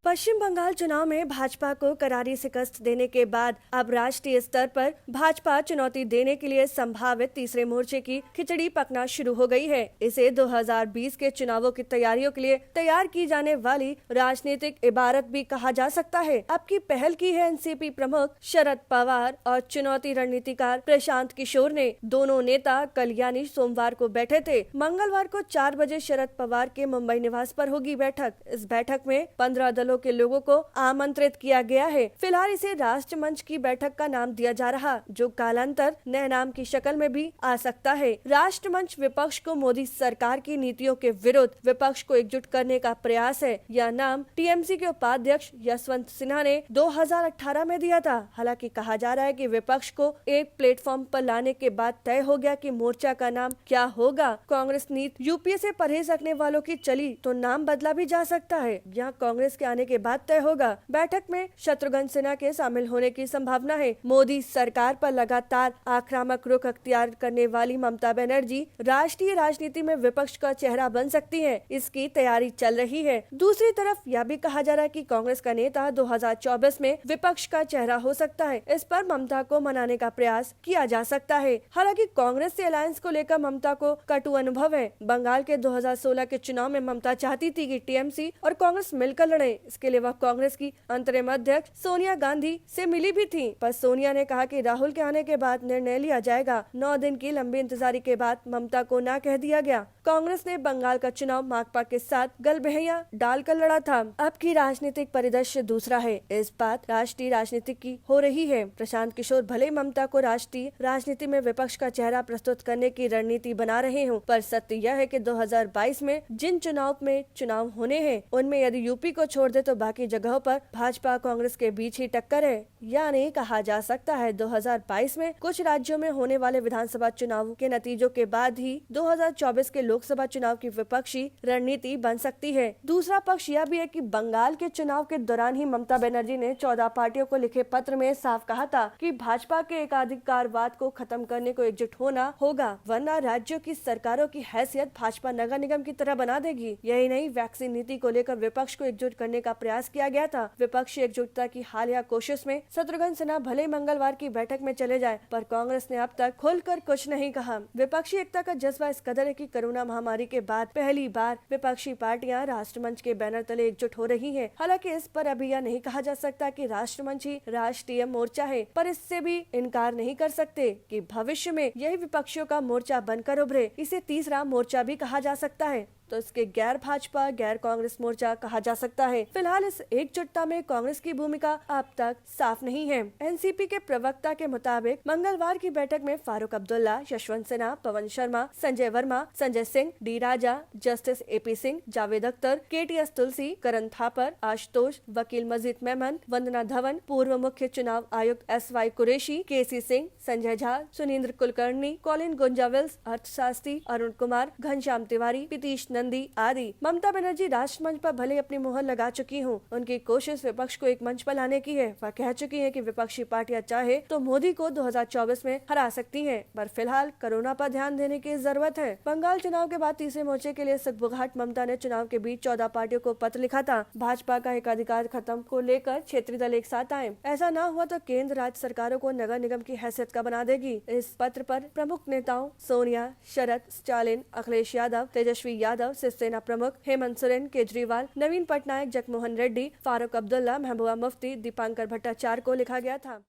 पश्चिम बंगाल चुनाव में भाजपा को करारी शिकस्त देने के बाद अब राष्ट्रीय स्तर पर भाजपा चुनौती देने के लिए संभावित तीसरे मोर्चे की खिचड़ी पकना शुरू हो गई है। इसे 2020 के चुनावों की तैयारियों के लिए तैयार की जाने वाली राजनीतिक इबारत भी कहा जा सकता है। अब की पहल की है एनसीपी प्रमुख शरद पवार और चुनौती रणनीतिकार प्रशांत किशोर ने। दोनों नेता कल यानी सोमवार को बैठे थे। मंगलवार को 4 बजे शरद पवार के मुंबई निवास पर होगी बैठक। इस बैठक में 15 दलों के लोगों को आमंत्रित किया गया है। फिलहाल इसे राष्ट्रमंच की बैठक का नाम दिया जा रहा, जो कालांतर नए नाम की शक्ल में भी आ सकता है। राष्ट्रमंच विपक्ष को मोदी सरकार की नीतियों के विरुद्ध विपक्ष को एकजुट करने का प्रयास है। यह नाम टीएमसी के उपाध्यक्ष यशवंत सिन्हा ने 2018 में दिया था। हालांकि कहा जा रहा है कि विपक्ष को एक प्लेटफॉर्म पर लाने के बाद तय हो गया कि मोर्चा का नाम क्या होगा। कांग्रेस नीति यूपीए से परहेज रखने वालों की चली तो नाम बदला भी जा सकता है। यह कांग्रेस के आने के बाद तय होगा। बैठक में शत्रुघ्न सिन्हा के शामिल होने की संभावना है। मोदी सरकार पर लगातार आक्रामक रुख अख्तियार करने वाली ममता बनर्जी राष्ट्रीय राजनीति में विपक्ष का चेहरा बन सकती है। इसकी तैयारी चल रही है। दूसरी तरफ यह भी कहा जा रहा है कि कांग्रेस का नेता 2024 में विपक्ष का चेहरा हो सकता है। इस पर ममता को मनाने का प्रयास किया जा सकता है। हालांकि कांग्रेस से अलायंस को लेकर ममता को कटु अनुभव है। बंगाल के 2016 के चुनाव में ममता चाहती थी कि टीएमसी और कांग्रेस मिलकर लड़े। इसके लिए वह कांग्रेस की अंतरिम अध्यक्ष सोनिया गांधी से मिली भी थी, पर सोनिया ने कहा कि राहुल के आने के बाद निर्णय लिया जाएगा। 9 दिन की लंबी इंतजारी के बाद ममता को ना कह दिया गया। कांग्रेस ने बंगाल का चुनाव माकपा के साथ गलबहैया डालकर लड़ा था। अब की राजनीतिक परिदृश्य दूसरा है। इस बात राष्ट्रीय राजनीति की हो रही है। प्रशांत किशोर भले ममता को राष्ट्रीय राजनीति में विपक्ष का चेहरा प्रस्तुत करने की रणनीति बना रहे हों, पर सत्य यह है कि 2022 में जिन चुनाव होने हैं, उनमें यदि यूपी को छोड़ दे तो बाकी जगहों पर भाजपा कांग्रेस के बीच ही टक्कर है। यानी कहा जा सकता है 2022 में कुछ राज्यों में होने वाले विधानसभा चुनाव के नतीजों के बाद ही 2024 के लोकसभा चुनाव की विपक्षी रणनीति बन सकती है। दूसरा पक्ष यह भी है कि बंगाल के चुनाव के दौरान ही ममता बनर्जी ने 14 पार्टियों को लिखे पत्र में साफ कहा था कि भाजपा के एकाधिकारवाद को खत्म करने को एकजुट होना होगा, वरना राज्यों की सरकारों की हैसियत भाजपा नगर निगम की तरह बना देगी। यही नहीं, वैक्सीन नीति को लेकर विपक्ष को एकजुट करने का प्रयास किया गया था। विपक्षी एकजुटता की हालिया कोशिश में शत्रुघ्न सिन्हा भले मंगलवार की बैठक में चले जाए, पर कांग्रेस ने अब तक खुलकर कुछ नहीं कहा। विपक्षी एकता का जज्बा इस कदर है कि कोरोना महामारी के बाद पहली बार विपक्षी पार्टियां राष्ट्रमंच के बैनर तले एकजुट हो रही हैं। हालांकि इस पर अभी यह नहीं कहा जा सकता कि राष्ट्रमंच ही राष्ट्रीय मोर्चा है, पर इससे भी इनकार नहीं कर सकते कि भविष्य में यही विपक्षियों का मोर्चा बनकर उभरे। इसे तीसरा मोर्चा भी कहा जा सकता है, तो इसके गैर भाजपा गैर कांग्रेस मोर्चा कहा जा सकता है। फिलहाल इस एकजुटता में कांग्रेस की भूमिका अब तक साफ नहीं है। एनसीपी के प्रवक्ता के मुताबिक मंगलवार की बैठक में Farooq Abdullah, Yashwant Sinha, Pawan Sharma, Sanjay Verma, Sanjay Singh, D Raja, justice AP Singh, Javed Akhtar, KTS Tulsi, Karan Thapar, Ashutosh, वकील मजीद मेमन, वंदना धवन, पूर्व मुख्य चुनाव आयुक्त SY कुरैशी, केसी सिंह, संजय झा, सुनींद्र कुलकर्णी, कॉलिन गुंजाविल्स, अर्थशास्त्री अरुण कुमार, घनश्याम तिवारी, पितीश नंदी आदि। ममता बनर्जी राष्ट्रमंच पर भले अपनी मुहर लगा चुकी हूँ, उनकी कोशिश विपक्ष को एक मंच पर लाने की है। वह कह चुकी है कि विपक्षी पार्टियां चाहे तो मोदी को 2024 में हरा सकती हैं, पर फिलहाल कोरोना पर ध्यान देने की जरूरत है। बंगाल चुनाव के बाद तीसरे मोर्चे के लिए सुगबुगाहट ममता ने चुनाव के बीच 14 पार्टियों को पत्र लिखा था। भाजपा का एकाधिकार खत्म को लेकर क्षेत्रीय दल एक साथ आए। ऐसा न हुआ तो केंद्र राज्य सरकारों को नगर निगम की हैसियत का बना देगी। इस पत्र पर प्रमुख नेताओं सोनिया, शरद, स्टालिन, अखिलेश यादव, तेजस्वी यादव, शिवसेना प्रमुख हेमंत सोरेन, केजरीवाल, नवीन पटनायक, जगमोहन रेड्डी, फारूक अब्दुल्ला, महबूबा मुफ्ती, दीपांकर भट्टाचार्य को लिखा गया था।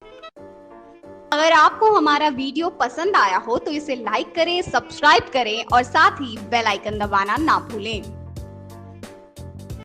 अगर आपको हमारा वीडियो पसंद आया हो तो इसे लाइक करें, सब्सक्राइब करें और साथ ही बेल आइकन दबाना ना भूलें।